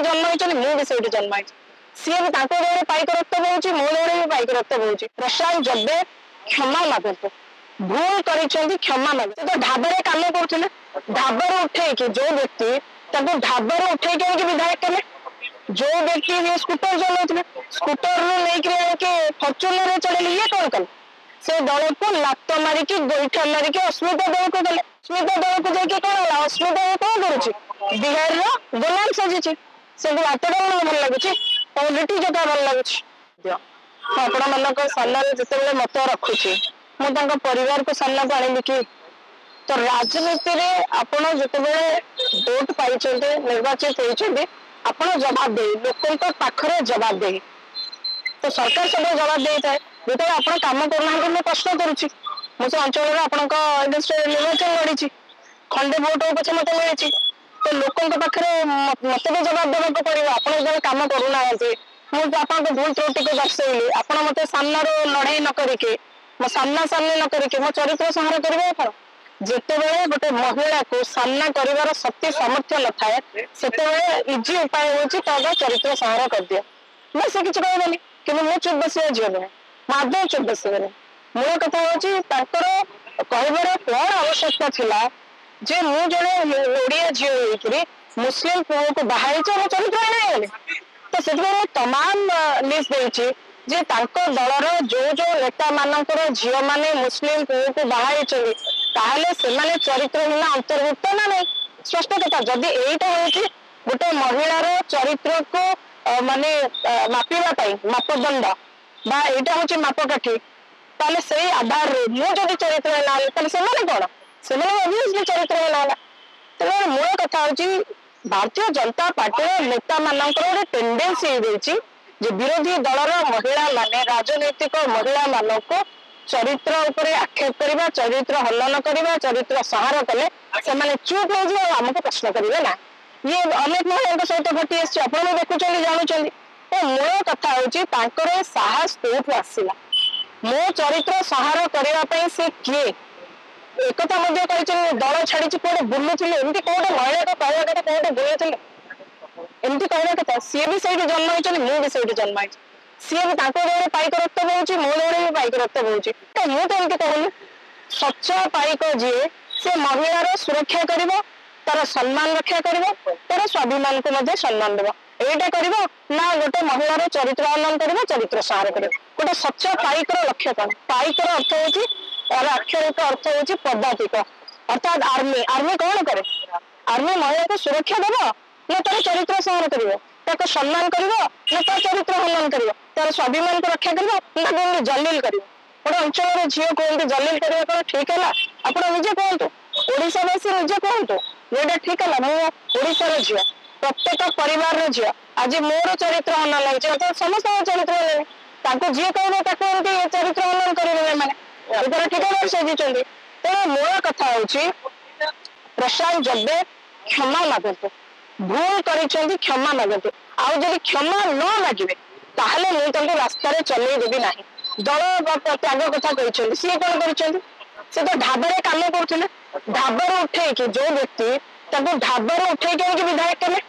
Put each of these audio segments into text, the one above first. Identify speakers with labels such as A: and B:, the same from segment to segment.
A: जन्म होती मुझे से जन्म होती सी भी दौड़े पाइक रक्त बोची मो दौड़े भी पाइक रक्त बोची प्रशांत जब्बे क्षमा मागत भूल कर क्षमा मागत तो ढाबे कम करुले ढाबर उठे जो व्यक्ति ढाबर उठे विधायक कले जो व्यक्ति स्कूटर चलाते स्कूटर नहीं फर्चुनर चढ़े ये कौन कल से दल को लात मारिकी गोईठा मारिकी अस्मिता दल को गले अस्मिता दल को जाके कौन है अस्मिता कौन करुच्ची बिहार गोलाम सजी से बात भल लगुच पॉलिटी जोटा भल लगुच आपण मान सामने जिते मत रखुची मुझे परिवार को सामना को आनी कि तो राजनीति रे आपण जिते भोट पाई निर्वाचित होती आप जवाब दे लोक पाखरे जवाब दे तो सरकार सब जवाब दे था जो आप कम करना मुझे प्रश्न करुच्ची मुझे अंचल निर्वाचन लड़ी खंडे भोट पचे मत मिली तो लोकों पाखे मत भी जवाब देवाक पड़ो आप जो कम करूना मुझे भूल त्रुटि को दर्शेली आप मत सामना लड़ाई न करके मो सामना सामने न करके मो चरित्र संहार करेंगे आप जिते बड़े गोटे महिला को सामना कर शक्ति सामर्थ्य न थाए से इजी उपाय हूँ चरित्र संहार कर दिया मैं से किसी कहबनी कि मुझे चुप बसिया झील नुहे मुझे चुप बसबनी मूल कथा हूँ कहबार कौन आवश्यकता थिला जे मु जड़े ओडिया झील मुस्लिम पुओ को बाहर मो चरित्र नहीं तो से तमाम लिस्ट देती जे दलर जो जो नेता मानकर झील मैंने मुस्लिम पुओ को बाहर से चरित्रहीन अंतर्भुक्त ना नहीं स्पष्ट कथा जदि यहीटा हूँ गोटे महिलार चरित्र को माने मापिबा मापदंड बा एटा हूँ मापकाठी ताले से आधार मुझे चरित्र कौन से ऑब्वियसली चरित्र तेज मूल कथा हूँ भारतीय जनता पार्टी नेता मानकर टेंडेन्सी विरोधी दलर महिला माने राजनैतिक महिला मान को चरित्र उपरे आक्षेप करवा चरित्र हनन करवा चरित्र संहार कले से चुप हो जाए आमको प्रश्न करेंगे ना ये अनेक महिला सहित घटी आप देखुं जानूँ तो मूल कथा हूँ साहस कौटू आसला मो चरित्र संहार करने से किए एक दल छाड़ी कौटे बुलूले एमती कौटे महिला को कहवा कथा कौटे बुलूले एमती कहवा कथा सी भी से जन्म होती मुझे से जन्म होती सी भी दौड़े पाइक रक्त बोची मो दौड़े भी पाइक रक्त बोची तो मुझे कहूनी स्वच्छ पाइक जी से महिलार सुरक्षा कर तार सम्मान रक्षा कर तार स्वाभिमान को सम्मान देव एटा कर ना गोटे महिलार चरित्र हनन कर चरित्र संहार कर गोटे स्वच्छ पाइकर लक्ष्य कौन पाइकर अर्थ हूँ तार आक्षरिक अर्थ हूँ पदातिक अर्थात आर्मी आर्मी कौन करे आर्मी महिला को सुरक्षा देव ना तार चरित्र संहार कर सम्मान कर ना तार चरित्र हनन कर तार स्वाभिमान को रक्षा कर ना जलील कर गोटे अंचल झील कहते जलील करने कौन ठीक है आप निजे कहतु ओडावासी निजे कहतु ये ठीक है मुशार झील प्रत्येक परिवार झील आज मोर चरित्र हनन लगे समस्त चरित्र हनन जी कहे चरित्र हनन करेंगे मैंने ठिकाना सजीचंदी तेणु मूल कथा हूँ प्रशांत जब्बे क्षमा मागत भूल कर क्षमा मागत आदि क्षमा न मागे ताहले मुझे रास्त चलई देवी ना दल त्याग कथा कहते सी कौन कर तो ढाबे कम करुले ढाबर उठे जो व्यक्ति ढाबर उठे विधायक कले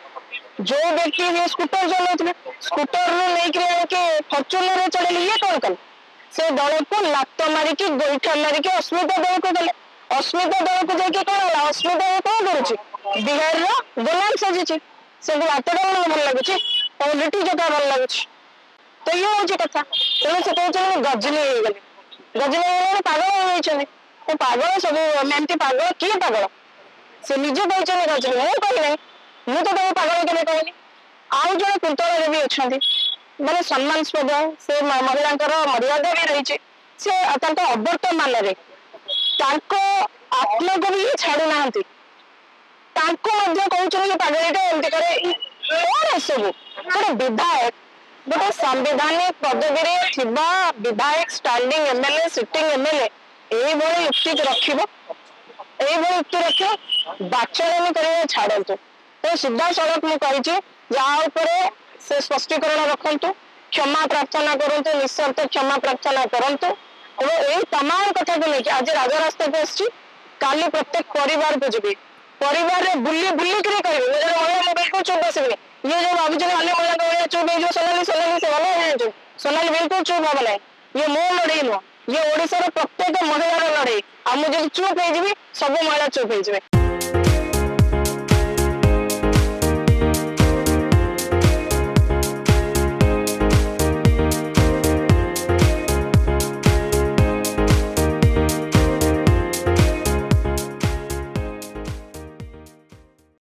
A: जो व्यक्ति स्कूटर चलाते स्कूटर नहीं फर्चुनर चढ़े ये कौन कल से दल को लात मारिकी गोईठा मारिकी अस्मिता दल को गले अस्मिता दल को जाके कौन है अस्मिता कौन करुच्ची बिहार गोलाम सजी से बात भल लगुच पॉलिटी जोटा भल लगुच तो ये हूँ कथा तेणु से कहते गजनी हो गले गजनी पागल हो पागल सब एमती पागल किए पागल से निजे कहते गजनी मुझे कहना मुझे तो पागल के कहनी आउ जड़े कुंतला देवी अच्छा मैंने सम्मानस्पद से महिला मर्यादा भी रही से अवर्तमान आत्मा को भी छाड़ू ना कहते पागलटा एमती करे कौन सब गोटे विधायक गोटे संवैधानिक पदवी विधायक स्टैंडिंग एमएलए सिटिंग एमएलए यही युक्ति युक्ति रख बाचलनी कर छाड़ू तो सीधा सड़क मुझे जहाँ से स्पष्टीकरण रखु क्षमा प्रार्थना करूँ निस्वार्थ क्षमा प्रार्थना करूँ और यही तमाम कथा को लेकिन आज राजरास्ता को आसी काली प्रत्येक परिवार को जी परिवार रे बुली बुली करी कहबे मैं जब महिला मोबाइल को चुप बसबे ये जो भाभी अन्य महिला को चुप हो सोनाली सोनाली से भले है सोनाली बिल्कुल चुप हो नहीं ये मो लड़ाई नुह ये ओडिशा प्रत्येक महिला लड़ाई आ मुझे चुप हो सब महिला चुप हो